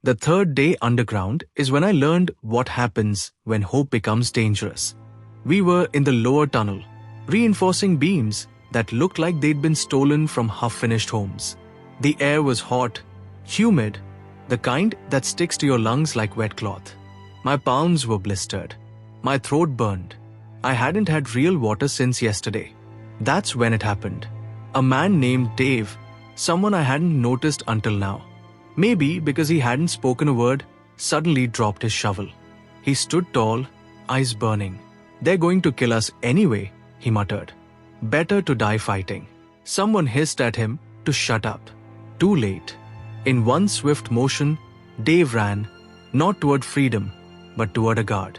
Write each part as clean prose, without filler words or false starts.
The third day underground is when I learned what happens when hope becomes dangerous. We were in the lower tunnel, reinforcing beams that looked like they'd been stolen from half-finished homes. The air was hot, humid, the kind that sticks to your lungs like wet cloth. My palms were blistered. My throat burned. I hadn't had real water since yesterday. That's when it happened. A man named Dave, someone I hadn't noticed until now, maybe because he hadn't spoken a word, suddenly dropped his shovel. He stood tall, eyes burning. "They're going to kill us anyway," he muttered. "Better to die fighting." Someone hissed at him to shut up. Too late. In one swift motion, Dave ran, not toward freedom, but toward a guard.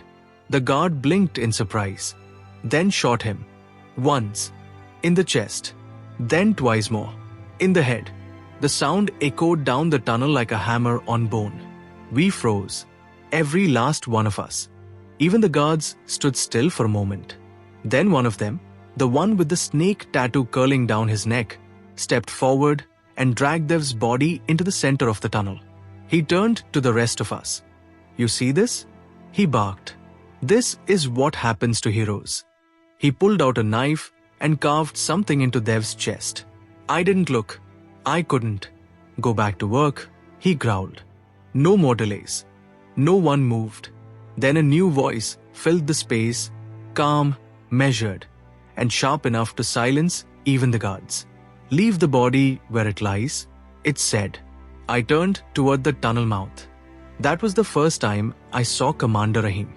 The guard blinked in surprise, then shot him. Once, in the chest, then twice more, in the head. The sound echoed down the tunnel like a hammer on bone. We froze, every last one of us. Even the guards stood still for a moment. Then one of them, the one with the snake tattoo curling down his neck, stepped forward and dragged Dev's body into the center of the tunnel. He turned to the rest of us. "You see this?" He barked. "This is what happens to heroes." He pulled out a knife and carved something into Dev's chest. I didn't look. I couldn't. "Go back to work," he growled. No more delays. No one moved. Then a new voice filled the space, calm, measured, and sharp enough to silence even the guards. "Leave the body where it lies," it said. I turned toward the tunnel mouth. That was the first time I saw Commander Rahim.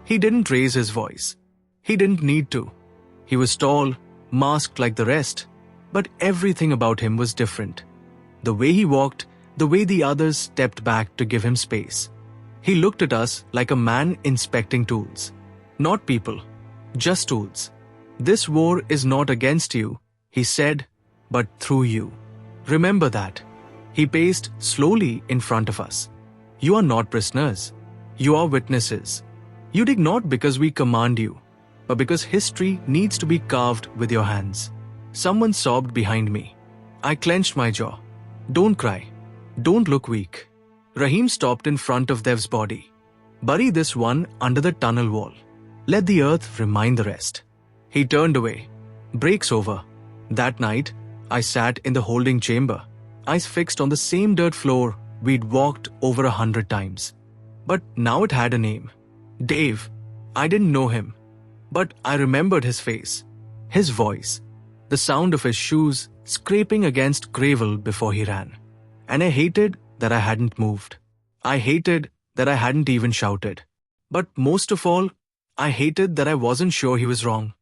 He didn't raise his voice. He didn't need to. He was tall, masked like the rest, but everything about him was different. The way he walked, the way the others stepped back to give him space. He looked at us like a man inspecting tools. Not people, just tools. "This war is not against you," he said, "but through you. Remember that." He paced slowly in front of us. "You are not prisoners. You are witnesses. You dig not because we command you, but because history needs to be carved with your hands." Someone sobbed behind me. I clenched my jaw. "Don't cry. Don't look weak." Rahim stopped in front of Dev's body. "Bury this one under the tunnel wall. Let the earth remind the rest." He turned away. Breaks over. That night, I sat in the holding chamber, eyes fixed on the same dirt floor we'd walked over 100 times. But now it had a name. Dave. I didn't know him, but I remembered his face, his voice, the sound of his shoes scraping against gravel before he ran. And I hated that I hadn't moved. I hated that I hadn't even shouted. But most of all, I hated that I wasn't sure he was wrong.